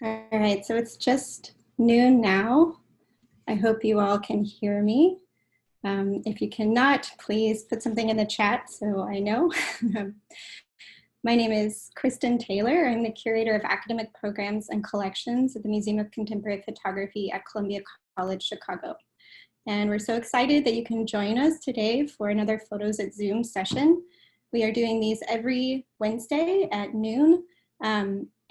All right, so it's just noon now. I hope you all can hear me. If you cannot, please put something in the chat so I know. My name is Kristen Taylor. I'm the curator of academic programs and collections at the Museum of Contemporary Photography at Columbia College, Chicago. And we're so excited that you can join us today for another Photos at Zoom session. We are doing these every Wednesday at noon.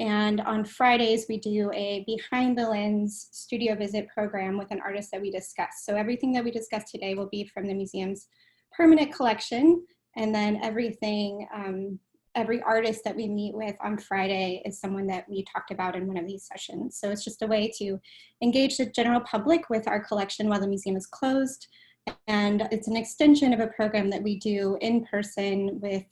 And on Fridays, we do a behind the lens studio visit program with an artist that we discuss. So everything that we discuss today will be from the museum's permanent collection. And then every artist that we meet with on Friday is someone that we talked about in one of these sessions. So it's just a way to engage the general public with our collection while the museum is closed. And it's an extension of a program that we do in person with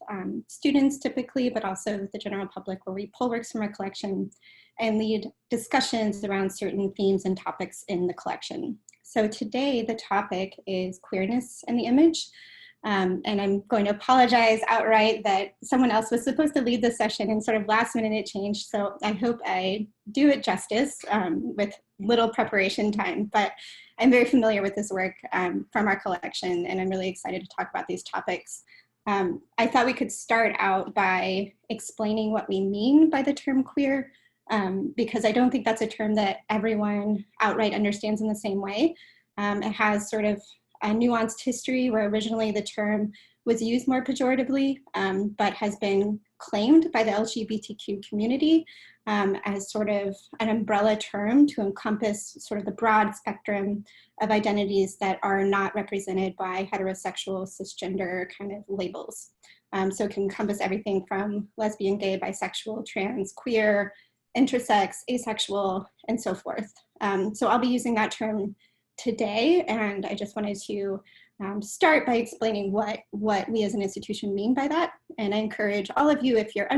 students typically, but also with the general public, where we pull works from our collection and lead discussions around certain themes and topics in the collection. So today the topic is queerness and the image. And I'm going to apologize outright that someone else was supposed to lead this session and sort of last minute it changed. So I hope I do it justice with little preparation time, but I'm very familiar with this work from our collection, and I'm really excited to talk about these topics. I thought we could start out by explaining what we mean by the term queer, because I don't think that's a term that everyone outright understands in the same way. It has sort of a nuanced history where originally the term was used more pejoratively, but has been claimed by the LGBTQ community as sort of an umbrella term to encompass sort of the broad spectrum of identities that are not represented by heterosexual, cisgender kind of labels. So it can encompass everything from lesbian, gay, bisexual, trans, queer, intersex, asexual, and so forth. So I'll be using that term today, and I just wanted to start by explaining what we as an institution mean by that. And I encourage all of you, if you're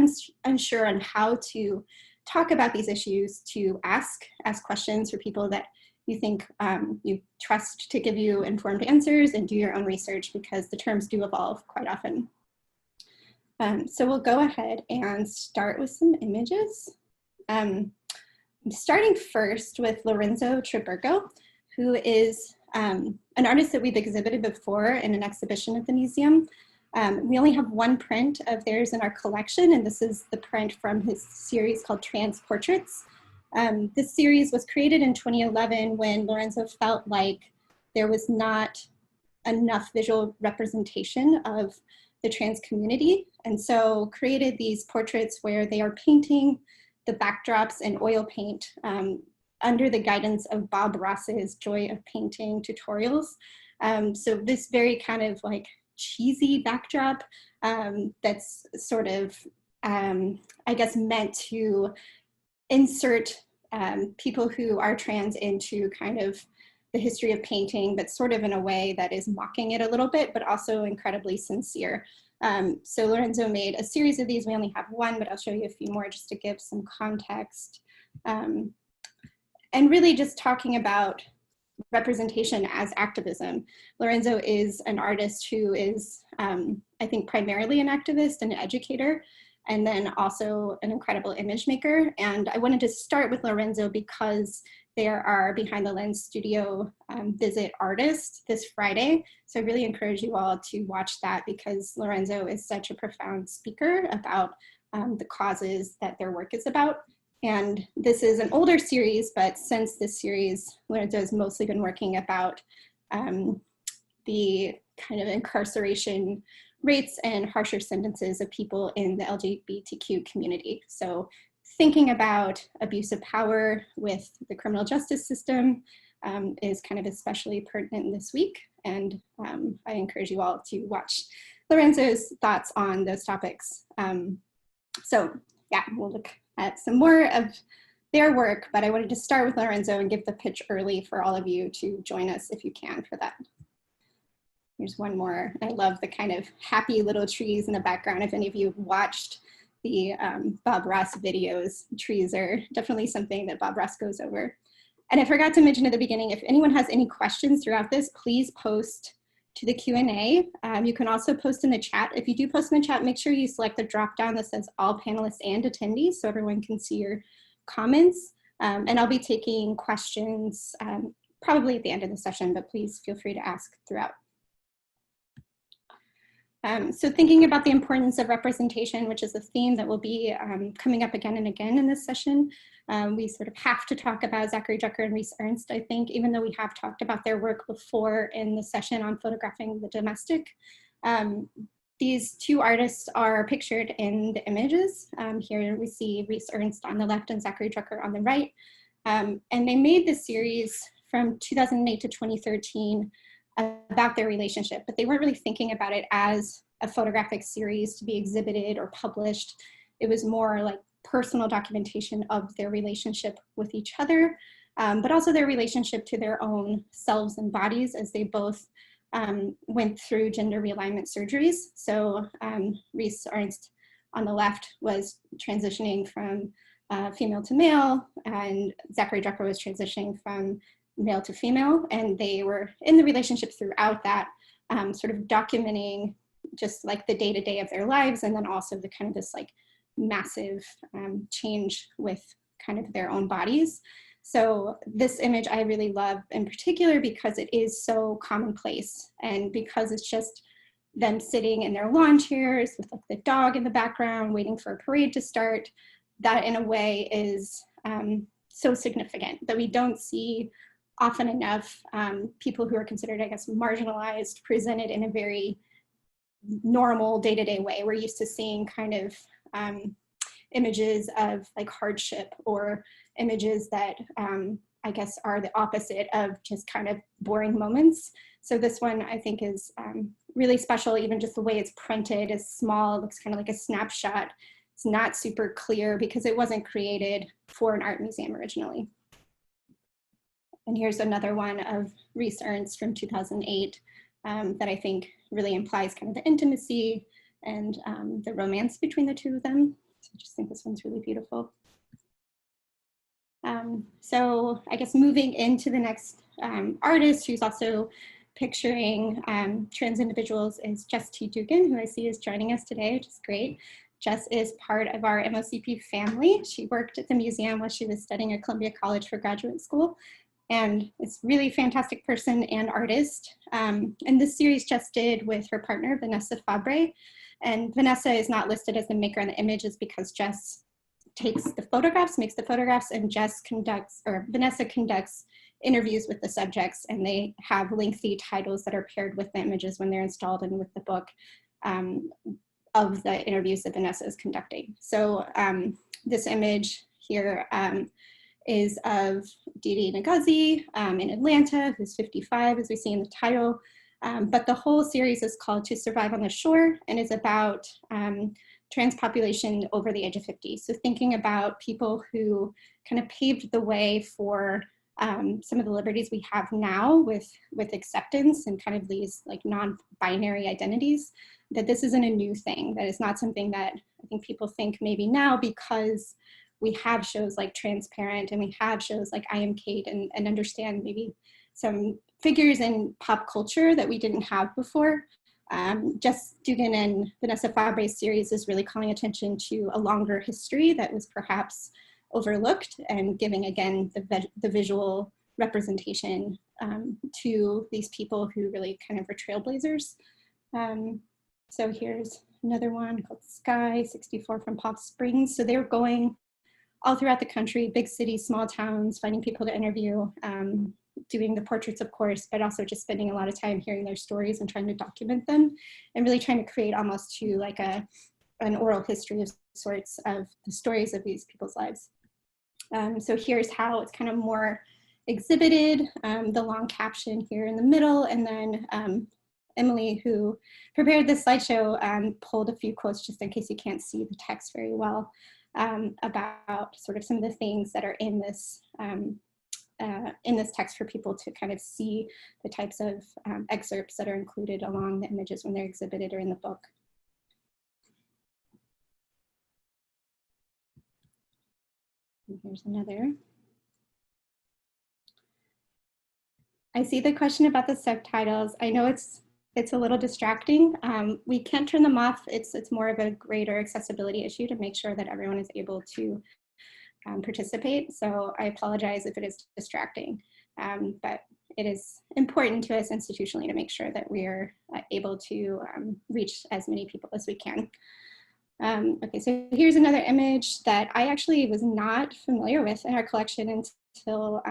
unsure on how to talk about these issues, to ask questions for people that you think you trust to give you informed answers, and do your own research, because the terms do evolve quite often. So we'll go ahead and start with some images. I'm starting first with Lorenzo Triburgo, who is an artist that we've exhibited before in an exhibition at the museum. We only have one print of theirs in our collection, and this is the print from his series called Trans Portraits. This series was created in 2011 when Lorenzo felt like there was not enough visual representation of the trans community, and so created these portraits where they are painting the backdrops in oil paint under the guidance of Bob Ross's Joy of Painting tutorials. So this very kind of like cheesy backdrop that's sort of, I guess, meant to insert people who are trans into kind of the history of painting, but sort of in a way that is mocking it a little bit, but also incredibly sincere. So Lorenzo made a series of these. We only have one, but I'll show you a few more just to give some context. And really just talking about representation as activism. Lorenzo is an artist who is, I think, primarily an activist and an educator, and then also an incredible image maker. And I wanted to start with Lorenzo because there are Behind the Lens studio visit artists this Friday. So I really encourage you all to watch that, because Lorenzo is such a profound speaker about the causes that their work is about. And this is an older series, but since this series, Lorenzo has mostly been working about the kind of incarceration rates and harsher sentences of people in the LGBTQ community. So thinking about abuse of power with the criminal justice system is kind of especially pertinent this week. And I encourage you all to watch Lorenzo's thoughts on those topics. So yeah, we'll look at some more of their work, but I wanted to start with Lorenzo and give the pitch early for all of you to join us if you can for that. Here's one more. I love the kind of happy little trees in the background. If any of you have watched the Bob Ross videos, trees are definitely something that Bob Ross goes over. And I forgot to mention at the beginning, if anyone has any questions throughout this, please post to the Q&A. You can also post in the chat. If you do post in the chat, make sure you select the drop down that says all panelists and attendees so everyone can see your comments. And I'll be taking questions probably at the end of the session, but please feel free to ask throughout. So thinking about the importance of representation, which is a theme that will be coming up again and again in this session, we sort of have to talk about Zackary, Drucker, and Rhys Ernst, I think, even though we have talked about their work before in the session on photographing the domestic. These two artists are pictured in the images. Here we see Rhys Ernst on the left and Zackary Drucker on the right. And they made this series from 2008 to 2013 about their relationship, but they weren't really thinking about it as a photographic series to be exhibited or published. It was more like personal documentation of their relationship with each other, but also their relationship to their own selves and bodies as they both went through gender realignment surgeries. So Rhys Ernst on the left was transitioning from female to male, and Zackary Drucker was transitioning from male to female, and they were in the relationship throughout that, sort of documenting just like the day-to-day of their lives, and then also the kind of this like massive change with kind of their own bodies. So this image I really love in particular because it is so commonplace, and because it's just them sitting in their lawn chairs with like the dog in the background waiting for a parade to start. That in a way is so significant that we don't see often enough people who are considered, I guess, marginalized, presented in a very normal day-to-day way. We're used to seeing kind of images of like hardship or images that I guess are the opposite of just kind of boring moments. So this one I think is really special. Even just the way it's printed is small, it looks kind of like a snapshot. It's not super clear because it wasn't created for an art museum originally. And here's another one of Rhys Ernst from 2008 that I think really implies kind of the intimacy and the romance between the two of them. So I just think this one's really beautiful. So I guess moving into the next artist who's also picturing trans individuals is Jess T. Dugan, who I see is joining us today, which is great. Jess is part of our MOCP family. She worked at the museum while she was studying at Columbia College for graduate school, and it's really fantastic person and artist. And this series Jess did with her partner, Vanessa Fabre. And Vanessa is not listed as the maker on the images because Jess takes the photographs, makes the photographs, and Vanessa conducts interviews with the subjects, and they have lengthy titles that are paired with the images when they're installed and with the book of the interviews that Vanessa is conducting. So this image here is of Didi Ngozi in Atlanta, who's 55, as we see in the title. But the whole series is called To Survive on the Shore and is about trans population over the age of 50. So thinking about people who kind of paved the way for some of the liberties we have now with acceptance and kind of these like non-binary identities, that this isn't a new thing, that it's not something that I think people think maybe now because we have shows like Transparent and we have shows like I Am Kate and understand maybe some figures in pop culture that we didn't have before. Jess Dugan and Vanessa Fabre's series is really calling attention to a longer history that was perhaps overlooked and giving again the visual representation to these people who really kind of were trailblazers. So here's another one called Sky 64 from Palm Springs. So they were going all throughout the country, big cities, small towns, finding people to interview, doing the portraits, of course, but also just spending a lot of time hearing their stories and trying to document them and really trying to create almost to like an oral history of sorts of the stories of these people's lives. So here's how it's kind of more exhibited, the long caption here in the middle, and then Emily, who prepared this slideshow, pulled a few quotes just in case you can't see the text very well, about sort of some of the things that are in this text for people to kind of see the types of excerpts that are included along the images when they're exhibited or in the book. And here's another. I see the question about the subtitles. I know it's a little distracting. We can't turn them off. It's more of a greater accessibility issue to make sure that everyone is able to participate. So I apologize if it is distracting, but it is important to us institutionally to make sure that we are able to reach as many people as we can. Okay, so here's another image that I actually was not familiar with in our collection until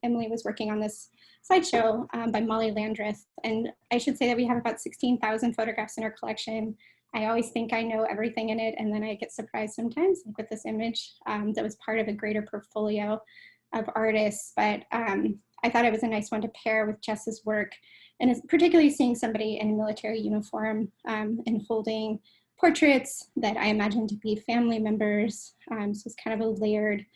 Emily was working on this slideshow by Molly Landris. And I should say that we have about 16,000 photographs in our collection. I always think I know everything in it, and then I get surprised sometimes, like with this image that was part of a greater portfolio of artists. But I thought it was a nice one to pair with Jess's work, and it's particularly seeing somebody in a military uniform and holding portraits that I imagine to be family members. So it's kind of a layered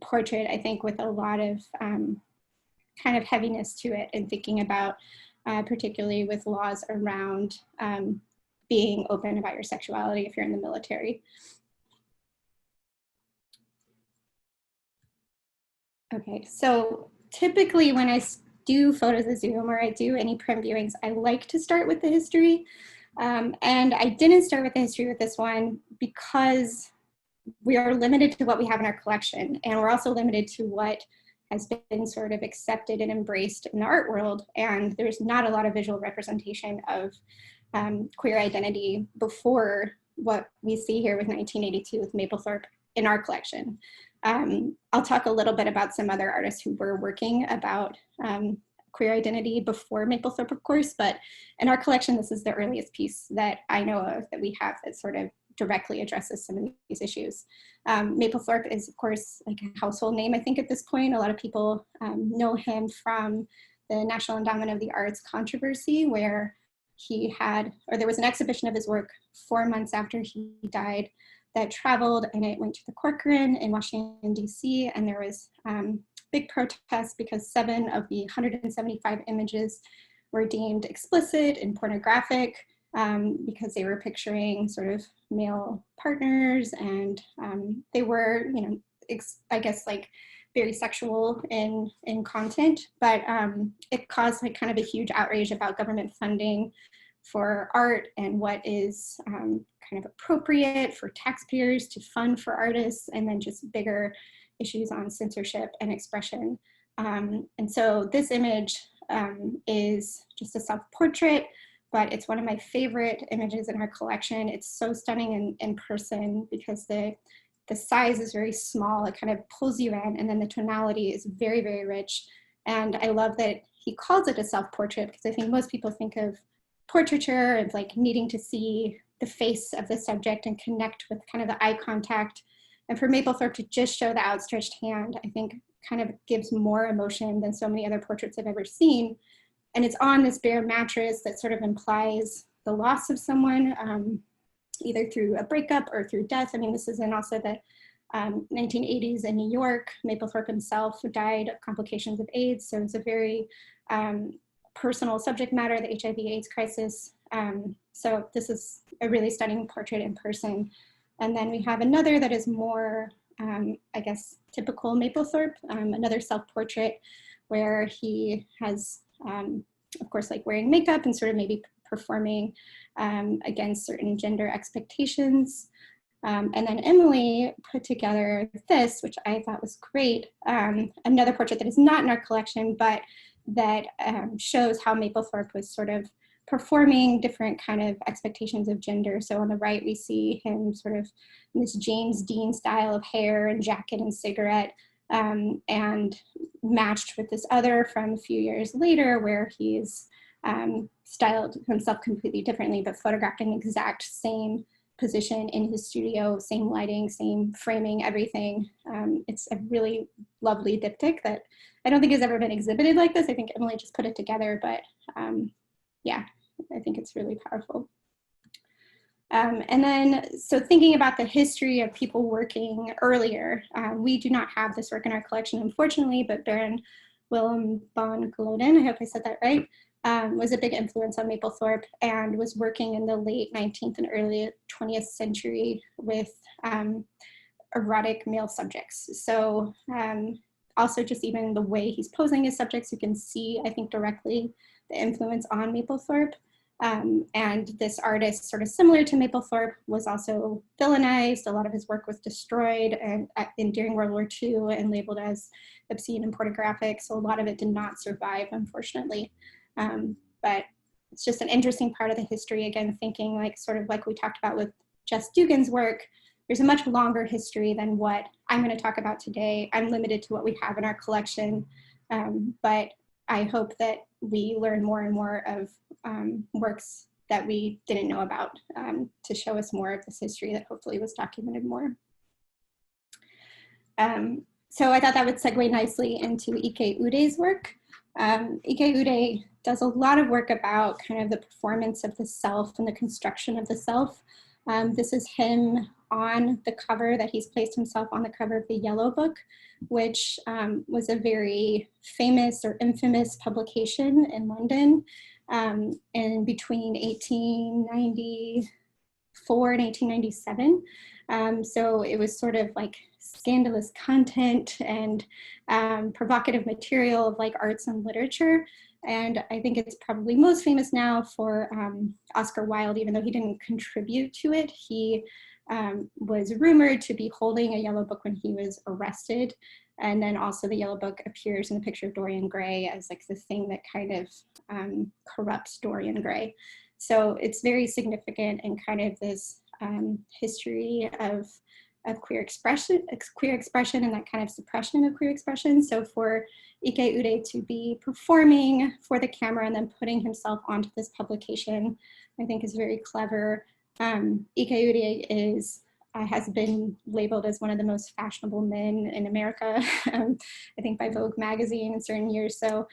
portrait, I think, with a lot of kind of heaviness to it, and thinking about particularly with laws around being open about your sexuality if you're in the military. Okay, so typically when I do photos of Zoom or I do any print viewings, I like to start with the history. And I didn't start with the history with this one because we are limited to what we have in our collection, and we're also limited to what has been sort of accepted and embraced in the art world. And there's not a lot of visual representation of queer identity before what we see here with 1982 with Mapplethorpe in our collection. I'll talk a little bit about some other artists who were working about queer identity before Mapplethorpe, of course, but in our collection, this is the earliest piece that I know of that we have that sort of directly addresses some of these issues. Mapplethorpe is, of course, like a household name, I think, at this point. A lot of people know him from the National Endowment of the Arts controversy, where he had, or there was an exhibition of his work 4 months after he died that traveled, and it went to the Corcoran in Washington, D.C., and there was big protests because 7 of the 175 images were deemed explicit and pornographic because they were picturing sort of male partners, and they were, you know, I guess like very sexual in content, but it caused like kind of a huge outrage about government funding for art and what is kind of appropriate for taxpayers to fund for artists, and then just bigger issues on censorship and expression. And so this image is just a self-portrait, but it's one of my favorite images in our collection. It's so stunning in person because the size is very small. It kind of pulls you in, and then the tonality is very, very rich. And I love that he calls it a self-portrait, because I think most people think of portraiture as like needing to see the face of the subject and connect with kind of the eye contact. And for Mapplethorpe to just show the outstretched hand, I think kind of gives more emotion than so many other portraits I've ever seen. And it's on this bare mattress that sort of implies the loss of someone, either through a breakup or through death. I mean, this is in also the 1980s in New York. Mapplethorpe himself died of complications of AIDS. So it's a very personal subject matter, the HIV/AIDS crisis. So this is a really stunning portrait in person. And then we have another that is more, I guess, typical Mapplethorpe, another self-portrait where he has, of course, like wearing makeup and sort of maybe performing against certain gender expectations. And then Emily put together this, which I thought was great, another portrait that is not in our collection, but that shows how Mapplethorpe was sort of performing different kind of expectations of gender. So on the right, we see him sort of in this James Dean style of hair and jacket and cigarette, and matched with this other from a few years later where he's styled himself completely differently, but photographed in the exact same position in his studio, same lighting, same framing, everything. It's a really lovely diptych that I don't think has ever been exhibited like this. I think Emily just put it together, but yeah, I think it's really powerful. And then, so thinking about the history of people working earlier, we do not have this work in our collection, unfortunately, but Baron Willem van Gloeden, I hope I said that right, was a big influence on Mapplethorpe and was working in the late 19th and early 20th century with erotic male subjects. So also just even the way he's posing his subjects, you can see, I think, directly the influence on Mapplethorpe. And this artist, sort of similar to Mapplethorpe, was also villainized. A lot of his work was destroyed during World War II and labeled as obscene and pornographic. So a lot of it did not survive, unfortunately. But it's just an interesting part of the history, again, thinking like sort of like we talked about with Jess Dugan's work. There's a much longer history than what I'm going to talk about today. I'm limited to what we have in our collection, but I hope that we learn more and more of works that we didn't know about to show us more of this history that hopefully was documented more. So I thought that would segue nicely into Ike Ude's work. Ike Ude does a lot of work about kind of the performance of the self and the construction of the self. This is him on the cover that he's placed himself on the cover of the Yellow Book, which was a very famous or infamous publication in London in between 1894 and 1897. So it was sort of like scandalous content and provocative material of like arts and literature. And I think it's probably most famous now for Oscar Wilde, even though he didn't contribute to it. He was rumored to be holding a Yellow Book when he was arrested. And then also the Yellow Book appears in the picture of Dorian Gray as like the thing that kind of corrupts Dorian Gray. So it's very significant in kind of this history of queer expression and that kind of suppression of queer expression. So for Ike Ude to be performing for the camera and then putting himself onto this publication, I think is very clever. Ike Ude has been labeled as one of the most fashionable men in America, I think by Vogue magazine in certain years. So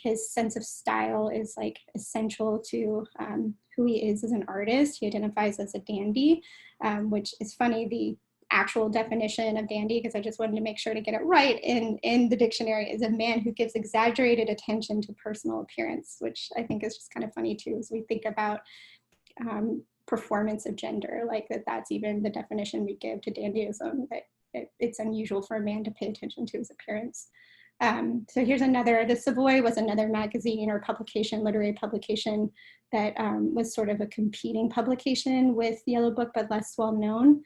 his sense of style is like essential to who he is as an artist. He identifies as a dandy, which is funny, the actual definition of dandy, because I just wanted to make sure to get it right in the dictionary, is a man who gives exaggerated attention to personal appearance, which I think is just kind of funny too, as we think about performance of gender, like that's even the definition we give to dandyism, that it's unusual for a man to pay attention to his appearance. So here's another, the Savoy was another magazine or publication, literary publication that was sort of a competing publication with Yellow Book, but less well known.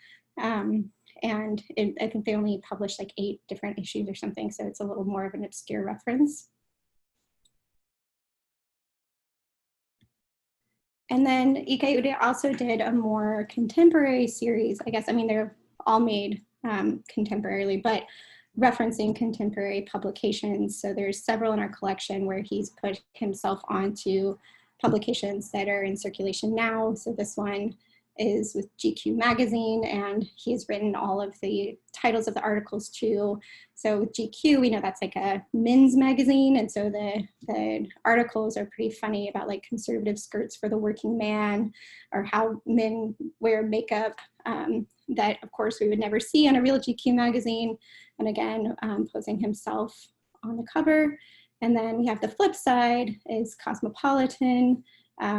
And I think they only published like 8 different issues or something, so it's a little more of an obscure reference. And then Ike Ude also did a more contemporary series, I guess. I mean, they're all made contemporarily, but referencing contemporary publications. So there's several in our collection where he's put himself onto publications that are in circulation now. So this one is with GQ magazine, and he's written all of the titles of the articles too. So GQ, we know that's like a men's magazine, and so the articles are pretty funny about like conservative skirts for the working man, or how men wear makeup that of course we would never see on a real GQ magazine, and again posing himself on the cover. And then we have the flip side is Cosmopolitan,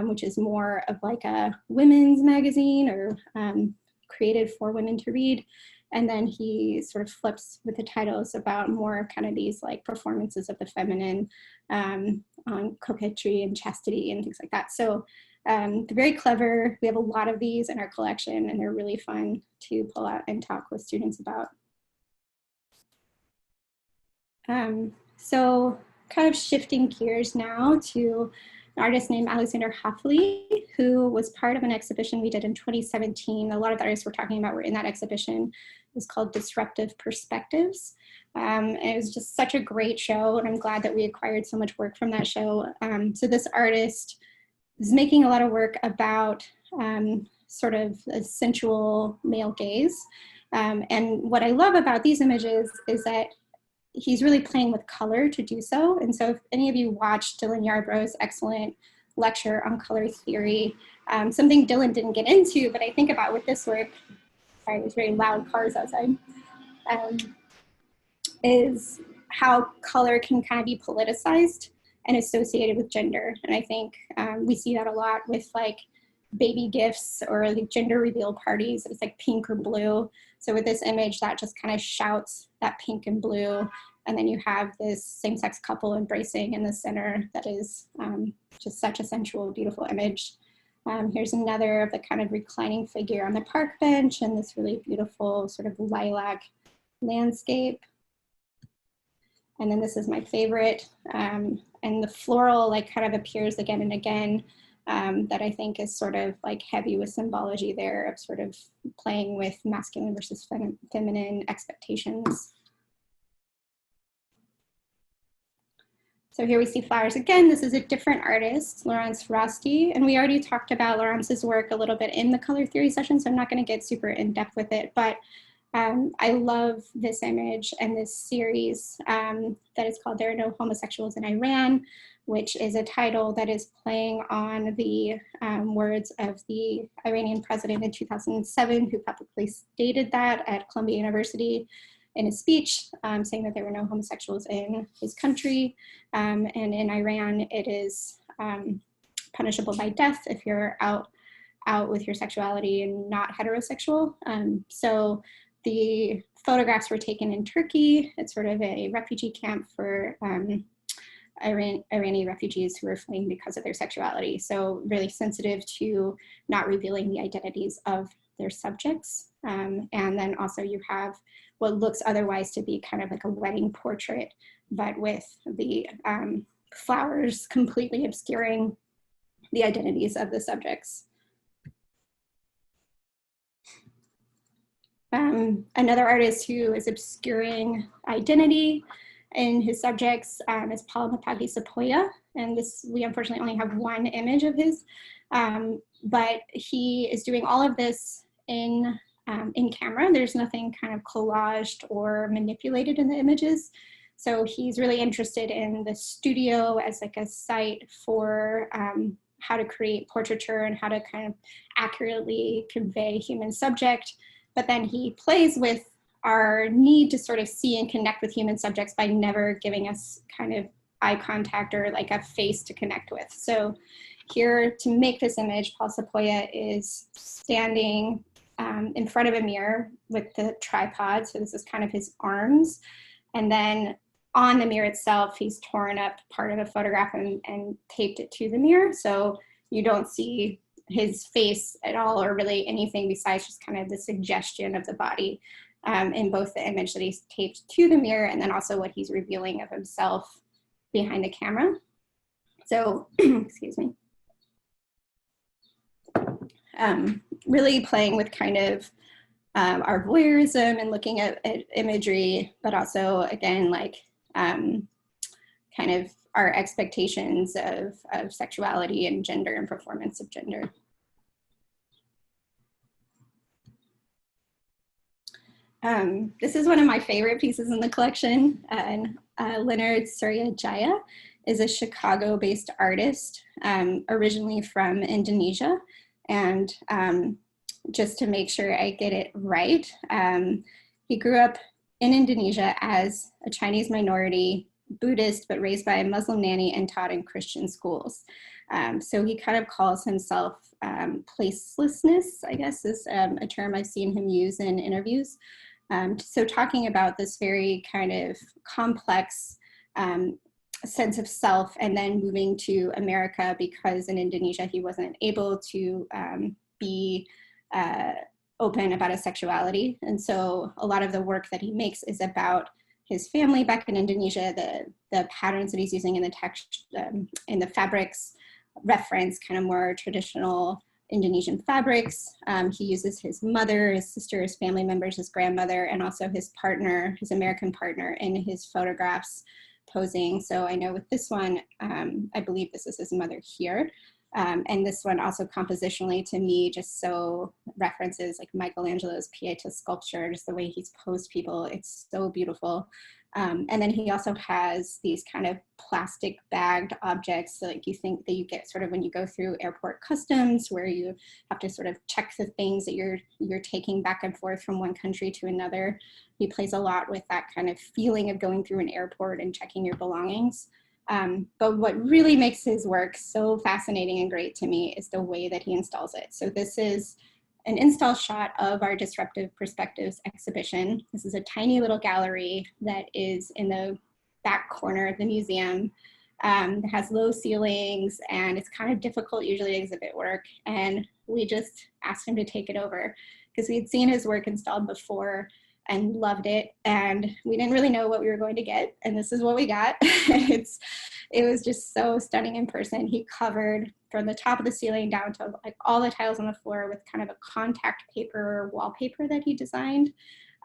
which is more of like a women's magazine, or created for women to read. And then he sort of flips with the titles about more kind of these like performances of the feminine on coquetry and chastity and things like that. So they're very clever. We have a lot of these in our collection, and they're really fun to pull out and talk with students about. So kind of shifting gears now to an artist named Alexander Hoffley, who was part of an exhibition we did in 2017. A lot of the artists we're talking about were in that exhibition. It was called Disruptive Perspectives. And it was just such a great show, and I'm glad that we acquired so much work from that show. So this artist is making a lot of work about sort of a sensual male gaze. And what I love about these images is that he's really playing with color to do so. And so if any of you watched Dylan Yarbrough's excellent lecture on color theory, something Dylan didn't get into, but I think about with this work, sorry, there's very loud cars outside, is how color can kind of be politicized and associated with gender. And I think we see that a lot with like baby gifts or like gender reveal parties. It's like pink or blue. So with this image, that just kind of shouts that pink and blue And then you have this same-sex couple embracing in the center that is just such a sensual, beautiful image. Here's another of the kind of reclining figure on the park bench and this really beautiful sort of lilac landscape. And then this is my favorite. And the floral like kind of appears again and again, that I think is sort of like heavy with symbology there of sort of playing with masculine versus feminine expectations. So here we see flowers again. This is a different artist, Lorenzo Triburgo, and we already talked about Lorenzo's work a little bit in the color theory session, so I'm not going to get super in depth with it, but I love this image and this series that is called There Are No Homosexuals in Iran, which is a title that is playing on the words of the Iranian president in 2007, who publicly stated that at Columbia University in a speech, saying that there were no homosexuals in his country. And in Iran, it is punishable by death if you're out with your sexuality and not heterosexual. So the photographs were taken in Turkey. It's sort of a refugee camp for Iranian refugees who are fleeing because of their sexuality. So really sensitive to not revealing the identities of their subjects. And then also you have what looks otherwise to be kind of like a wedding portrait, but with the flowers completely obscuring the identities of the subjects. Another artist who is obscuring identity in his subjects is Mpagi Sepuya, and this, we unfortunately only have one image of his, but he is doing all of this in camera. There's nothing kind of collaged or manipulated in the images. So he's really interested in the studio as like a site for how to create portraiture and how to kind of accurately convey human subject. But then he plays with our need to sort of see and connect with human subjects by never giving us kind of eye contact or like a face to connect with. So here to make this image, Paul Sepuya is standing in front of a mirror with the tripod. So this is kind of his arms. And then on the mirror itself, he's torn up part of the photograph and taped it to the mirror. So you don't see his face at all, or really anything besides just kind of the suggestion of the body in both the image that he's taped to the mirror and then also what he's revealing of himself behind the camera. So, excuse me. Really playing with kind of our voyeurism and looking at imagery, but also again, like kind of our expectations of sexuality and gender and performance of gender. This is one of my favorite pieces in the collection, and Leonard Suryajaya is a Chicago-based artist, originally from Indonesia. And just to make sure I get it right, he grew up in Indonesia as a Chinese minority, Buddhist, but raised by a Muslim nanny and taught in Christian schools. So he kind of calls himself placelessness, I guess is a term I've seen him use in interviews. So talking about this very kind of complex sense of self, and then moving to America because in Indonesia he wasn't able to be open about his sexuality. And so a lot of the work that he makes is about his family back in Indonesia, the patterns that he's using in the text, in the fabrics reference kind of more traditional Indonesian fabrics. He uses his mother, his sister, his family members, his grandmother, and also his partner, his American partner, in his photographs posing. So I know with this one, I believe this is his mother here. And this one also compositionally to me just so references like Michelangelo's Pieta sculpture, just the way he's posed people. It's so beautiful. And then he also has these kind of plastic bagged objects, so like you think that you get sort of when you go through airport customs, where you have to sort of check the things that you're taking back and forth from one country to another. He plays a lot with that kind of feeling of going through an airport and checking your belongings. But what really makes his work so fascinating and great to me is the way that he installs it. So this is an install shot of our Disruptive Perspectives exhibition. This is a tiny little gallery that is in the back corner of the museum. It has low ceilings and it's kind of difficult usually to exhibit work. And we just asked him to take it over because we had seen his work installed before and loved it. And we didn't really know what we were going to get. And this is what we got. It was just so stunning in person. He covered from the top of the ceiling down to like all the tiles on the floor with kind of a contact paper wallpaper that he designed.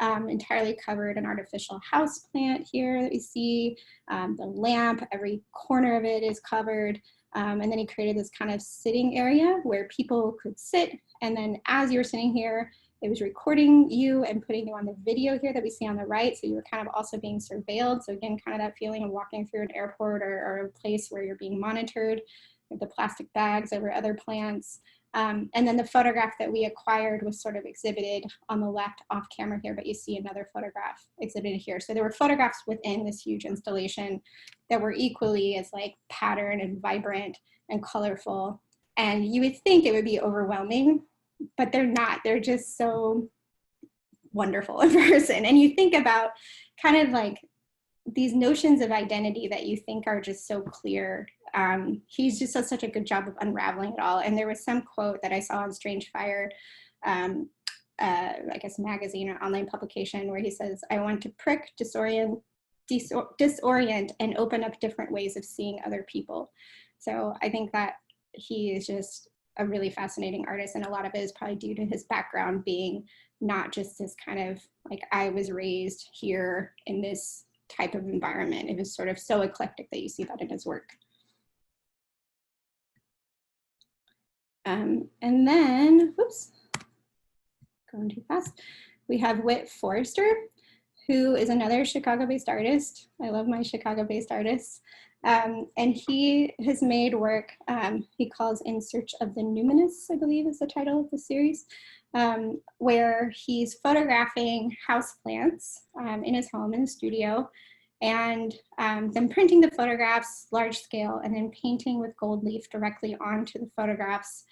Entirely covered an artificial house plant here that we see. The lamp, every corner of it is covered. And then he created this kind of sitting area where people could sit. And then as you're sitting here, it was recording you and putting you on the video here that we see on the right. So you were kind of also being surveilled. So again, kind of that feeling of walking through an airport or a place where you're being monitored with the plastic bags over other plants. And then the photograph that we acquired was sort of exhibited on the left off camera here, but you see another photograph exhibited here. So there were photographs within this huge installation that were equally as like patterned and vibrant and colorful. And you would think it would be overwhelming, but they're not. They're just so wonderful in person. And you think about kind of like these notions of identity that you think are just so clear. He's just does such a good job of unraveling it all. And there was some quote that I saw on Strange Fire, I guess magazine or online publication, where he says, "I want to prick, disorient, and open up different ways of seeing other people." So I think that he is just a really fascinating artist, and a lot of it is probably due to his background being not just this kind of like, I was raised here in this type of environment. It was sort of so eclectic that you see that in his work. And then, whoops, going too fast. We have Whit Forester, who is another Chicago-based artist. I love my Chicago-based artists. And he has made work he calls In Search of the Numinous, I believe is the title of the series, where he's photographing houseplants in his home, in the studio, and then printing the photographs large scale and then painting with gold leaf directly onto the photographs.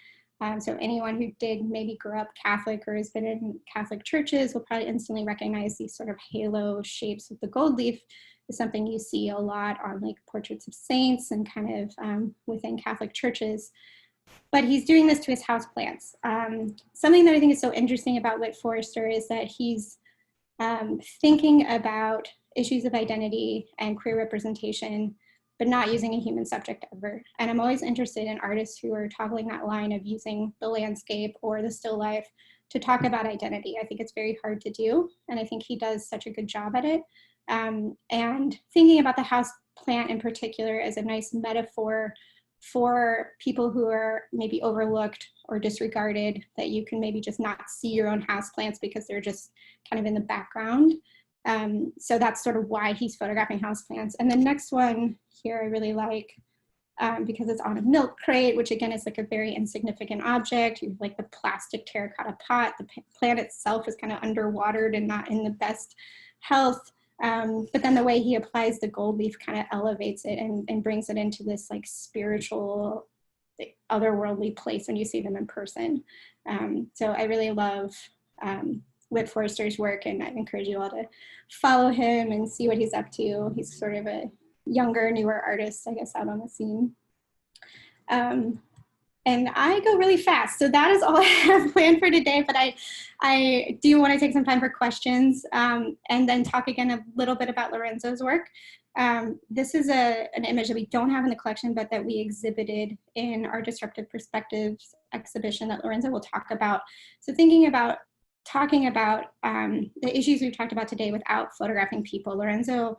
So anyone who did maybe grow up Catholic or has been in Catholic churches will probably instantly recognize these sort of halo shapes with the gold leaf. Is something you see a lot on like portraits of saints and kind of within Catholic churches. But he's doing this to his houseplants. Something that I think is so interesting about Whit Forester is that he's thinking about issues of identity and queer representation, but not using a human subject ever. And I'm always interested in artists who are toggling that line of using the landscape or the still life to talk about identity. I think it's very hard to do, and I think he does such a good job at it. And thinking about the house plant in particular as a nice metaphor for people who are maybe overlooked or disregarded, that you can maybe just not see your own house plants because they're just kind of in the background. So that's sort of why he's photographing houseplants. And the next one here I really like because it's on a milk crate, which again is like a very insignificant object. You have like the plastic terracotta pot. The plant itself is kind of underwatered and not in the best health. But then the way he applies the gold leaf kind of elevates it and brings it into this like spiritual, otherworldly place when you see them in person. So I really love Whit Forester's work, and I encourage you all to follow him and see what he's up to. He's sort of a younger, newer artist, I guess, out on the scene. And I go really fast, so that is all I have planned for today, but I do want to take some time for questions and then talk again a little bit about Lorenzo's work. This is an image that we don't have in the collection, but that we exhibited in our Disruptive Perspectives exhibition that Lorenzo will talk about. So thinking about talking about the issues we've talked about today without photographing people. Lorenzo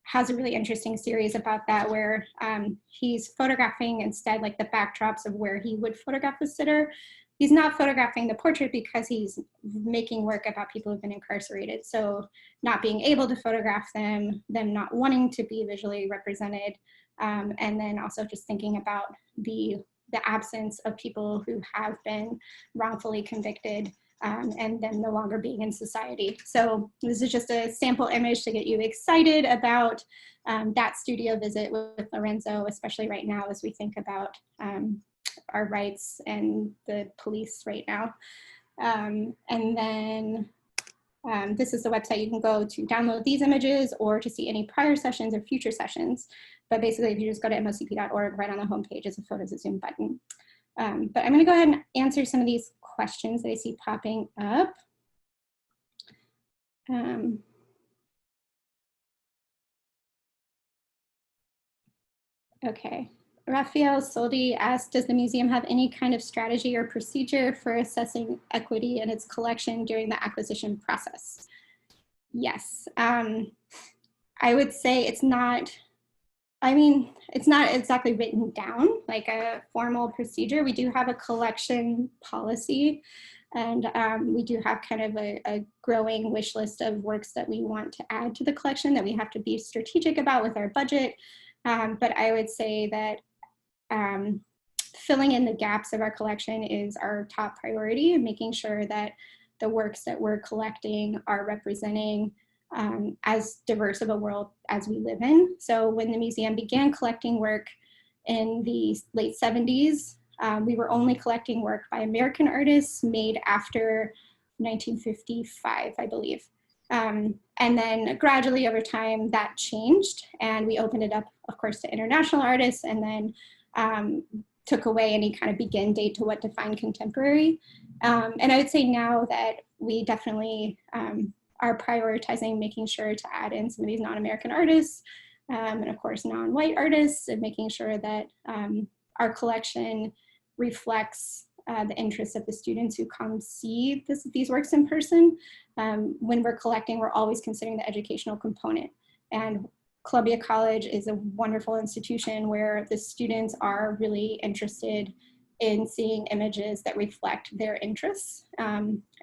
has a really interesting series about that, where he's photographing instead like the backdrops of where he would photograph the sitter. He's not photographing the portrait because he's making work about people who've been incarcerated. So not being able to photograph them not wanting to be visually represented, and then also just thinking about the absence of people who have been wrongfully convicted and then no longer being in society. So this is just a sample image to get you excited about that studio visit with Lorenzo, especially right now as we think about our rights and the police right now. And then this is the website you can go to download these images or to see any prior sessions or future sessions. But basically, if you just go to mocp.org, right on the homepage is a photos of Zoom button. But I'm going to go ahead and answer some of these questions that I see popping up. Okay. Raphael Soldi asked, does the museum have any kind of strategy or procedure for assessing equity in its collection during the acquisition process? Yes. I would say it's not, I mean, it's not exactly written down like a formal procedure. We do have a collection policy, and we do have kind of a growing wish list of works that we want to add to the collection that we have to be strategic about with our budget. But I would say that filling in the gaps of our collection is our top priority, and making sure that the works that we're collecting are representing as diverse of a world as we live in. So when the museum began collecting work in the late 70s, we were only collecting work by American artists made after 1955, I believe. And then gradually over time that changed, and we opened it up, of course, to international artists, and then took away any kind of begin date to what defined contemporary. And I would say now that we definitely are prioritizing making sure to add in some of these non-American artists, and of course non-white artists, and making sure that our collection reflects the interests of the students who come see these works in person. When we're collecting, we're always considering the educational component. And Columbia College is a wonderful institution where the students are really interested in seeing images that reflect their interests.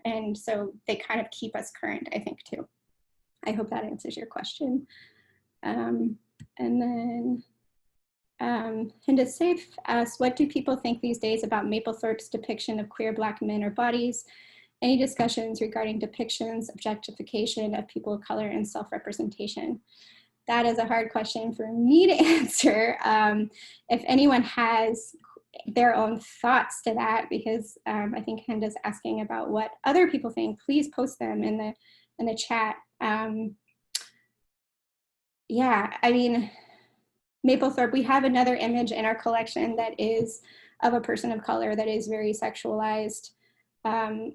And so they kind of keep us current, I think, too. I hope that answers your question. And then Hinda Safe asks, what do people think these days about Mapplethorpe's depiction of queer Black men or bodies? Any discussions regarding depictions, objectification of people of color, and self-representation? That is a hard question for me to answer. If anyone has their own thoughts to that, because I think Hinda's asking about what other people think, please post them in the chat. Yeah, I mean, Mapplethorpe, we have another image in our collection that is of a person of color that is very sexualized.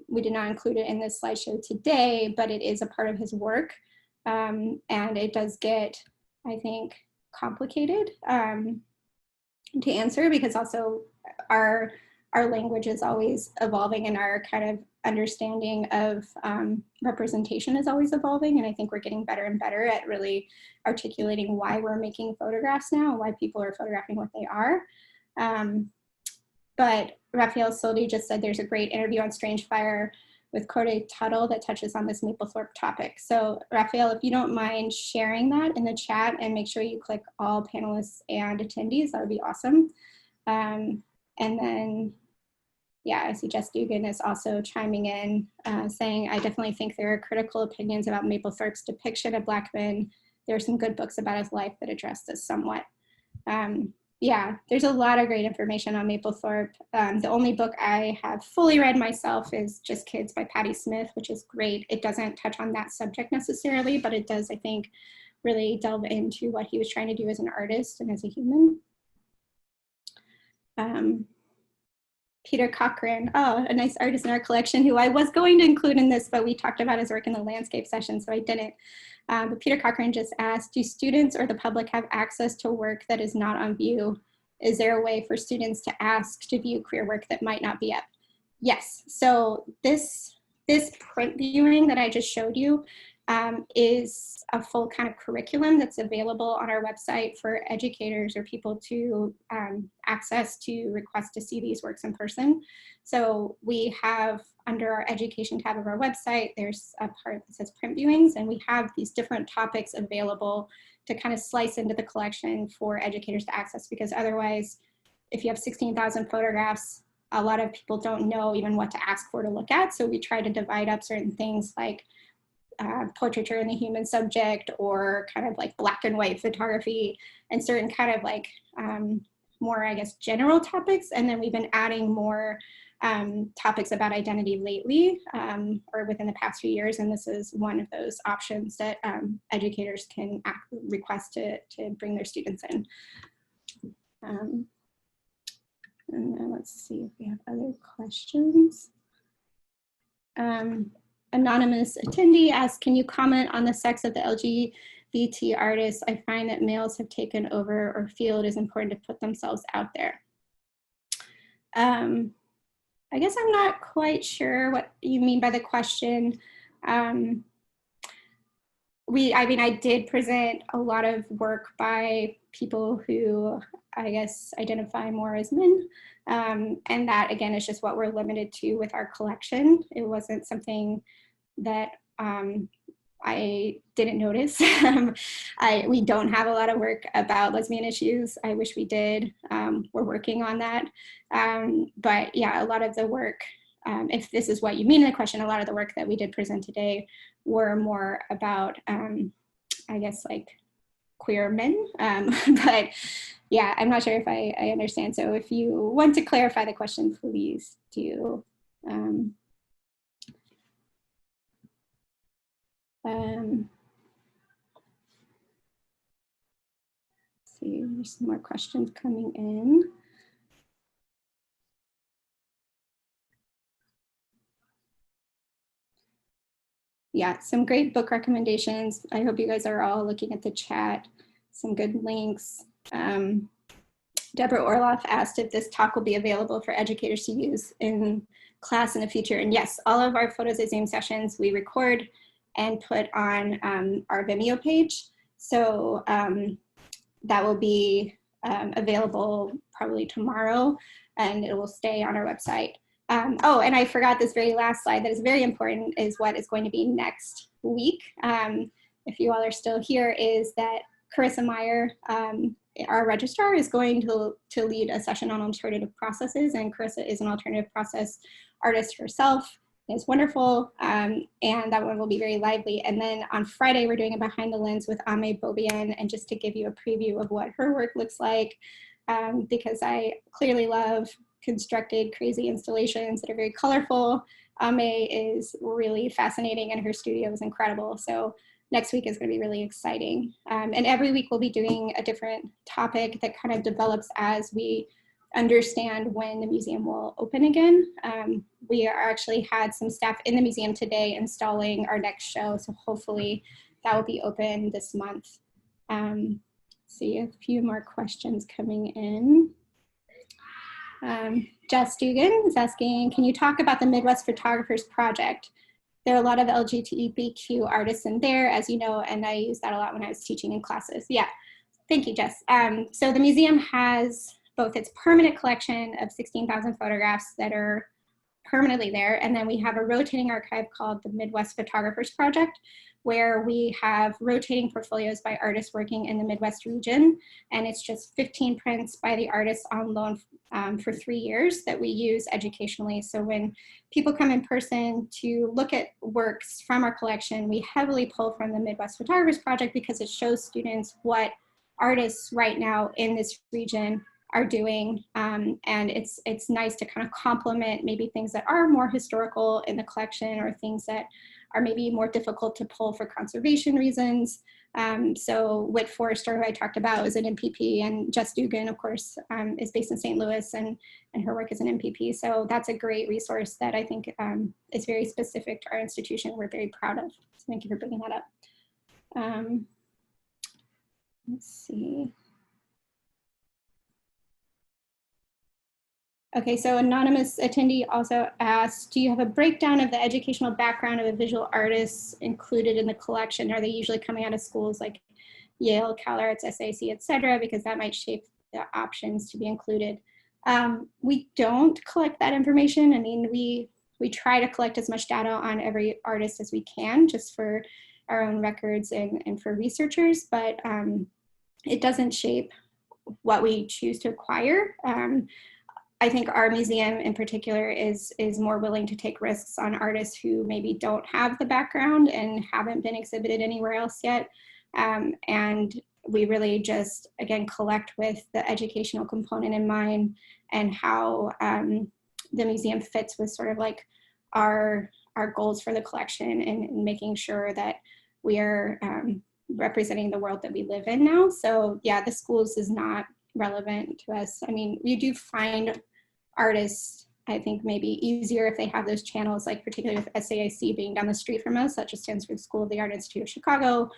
We did not include it in this slideshow today, but it is a part of his work. And it does get, I think, complicated to answer, because also our language is always evolving, and our kind of understanding of representation is always evolving. And I think we're getting better and better at really articulating why we're making photographs now, and why people are photographing what they are. But Raphael Soldi just said there's a great interview on Strange Fire with Corday Tuttle that touches on this Mapplethorpe topic. So Raphael, if you don't mind sharing that in the chat, and make sure you click all panelists and attendees, that would be awesome. And then, yeah, I see Jess Dugan is also chiming in, saying, I definitely think there are critical opinions about Mapplethorpe's depiction of Black men. There are some good books about his life that address this somewhat. Yeah, there's a lot of great information on Mapplethorpe. The only book I have fully read myself is Just Kids by Patti Smith, which is great. It doesn't touch on that subject necessarily, but it does, I think, really delve into what he was trying to do as an artist and as a human. Peter Cochran, oh, a nice artist in our collection who I was going to include in this, but we talked about his work in the landscape session, so I didn't. But Peter Cochran just asked, do students or the public have access to work that is not on view? Is there a way for students to ask to view queer work that might not be up? Yes, so this print viewing that I just showed you is a full kind of curriculum that's available on our website for educators or people to access to request to see these works in person. So we have, under our education tab of our website, there's a part that says print viewings, and we have these different topics available to kind of slice into the collection for educators to access, because otherwise, if you have 16,000 photographs, a lot of people don't know even what to ask for to look at. So we try to divide up certain things like portraiture in the human subject, or kind of like black and white photography, and certain kind of like more, I guess, general topics. And then we've been adding more topics about identity lately or within the past few years, and this is one of those options that educators can request to bring their students in. And then let's see if we have other questions. Anonymous attendee asks, can you comment on the sex of the LGBT artists? I find that males have taken over or feel it is important to put themselves out there. I guess I'm not quite sure what you mean by the question. I mean, I did present a lot of work by people who I guess identify more as men. And that, again, is just what we're limited to with our collection. It wasn't something that I didn't notice. We don't have a lot of work about lesbian issues. I wish we did. We're working on that. But yeah, a lot of the work, if this is what you mean in the question, a lot of the work that we did present today were more about, I guess, like queer men. But yeah, I'm not sure if I understand. So if you want to clarify the question, please do. See, there's some more questions coming in. Yeah, some great book recommendations. I hope you guys are all looking at the chat. Some good links. Deborah Orloff asked if this talk will be available for educators to use in class in the future. And yes, all of our photos at Zoom sessions we record and put on our Vimeo page. So that will be available probably tomorrow, and it will stay on our website. Oh, and I forgot this very last slide that is very important, is what is going to be next week. If you all are still here, is that Carissa Meyer, our registrar, is going to lead a session on alternative processes, and Carissa is an alternative process artist herself. It's wonderful, and that one will be very lively. And then on Friday, we're doing a behind the lens with Ame Bobian, and just to give you a preview of what her work looks like, because I clearly love constructed crazy installations that are very colorful. Ame is really fascinating, and her studio is incredible. So next week is going to be really exciting. And every week we'll be doing a different topic that kind of develops as we understand when the museum will open again. We actually had some staff in the museum today installing our next show, so hopefully that will be open this month. See a few more questions coming in. Jess Dugan is asking, can you talk about the Midwest Photographers Project? There are a lot of LGBTQ artists in there, as you know, and I use that a lot when I was teaching in classes. Yeah, thank you, Jess. So the museum has both its permanent collection of 16,000 photographs that are permanently there, and then we have a rotating archive called the Midwest Photographers Project, where we have rotating portfolios by artists working in the Midwest region, and it's just 15 prints by the artists on loan for 3 years that we use educationally. So when people come in person to look at works from our collection, we heavily pull from the Midwest Photographers Project because it shows students what artists right now in this region are doing, and it's nice to kind of complement maybe things that are more historical in the collection or things that are maybe more difficult to pull for conservation reasons. So Whit Forester, who I talked about, is an MPP, and Jess Dugan, of course, is based in St. Louis, and her work is an MPP. So that's a great resource that I think is very specific to our institution. We're very proud of. So thank you for bringing that up. Let's see. Okay, so anonymous attendee also asked, do you have a breakdown of the educational background of the visual artists included in the collection? Are they usually coming out of schools like Yale, CalArts, SAC, et cetera, because that might shape the options to be included? We don't collect that information. I mean, we try to collect as much data on every artist as we can, just for our own records and for researchers, but it doesn't shape what we choose to acquire. I think our museum in particular is more willing to take risks on artists who maybe don't have the background and haven't been exhibited anywhere else yet. And we really just, again, collect with the educational component in mind, and how the museum fits with sort of like our goals for the collection, and making sure that we are representing the world that we live in now. So yeah, the schools is not relevant to us. I mean, you do find artists, I think, maybe easier if they have those channels, like particularly with SAIC being down the street from us, such as stands for the School of the Art Institute of Chicago.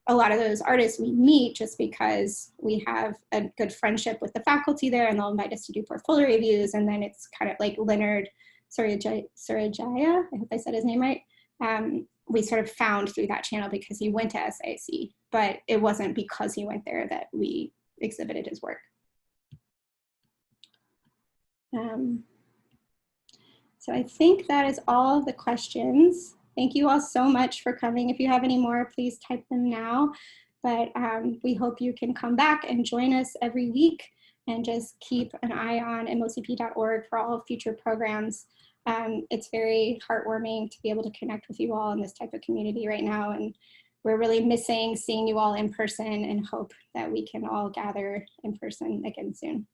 A lot of those artists we meet just because we have a good friendship with the faculty there, and they'll invite us to do portfolio reviews. And then it's kind of like Leonard Suryajaya, I hope I said his name right. We sort of found through that channel because he went to SAIC, but it wasn't because he went there that we exhibited his work. So I think that is all the questions. Thank you all so much for coming. If you have any more, please type them now. But we hope you can come back and join us every week, and just keep an eye on mocp.org for all future programs. It's very heartwarming to be able to connect with you all in this type of community right now. And we're really missing seeing you all in person, and hope that we can all gather in person again soon.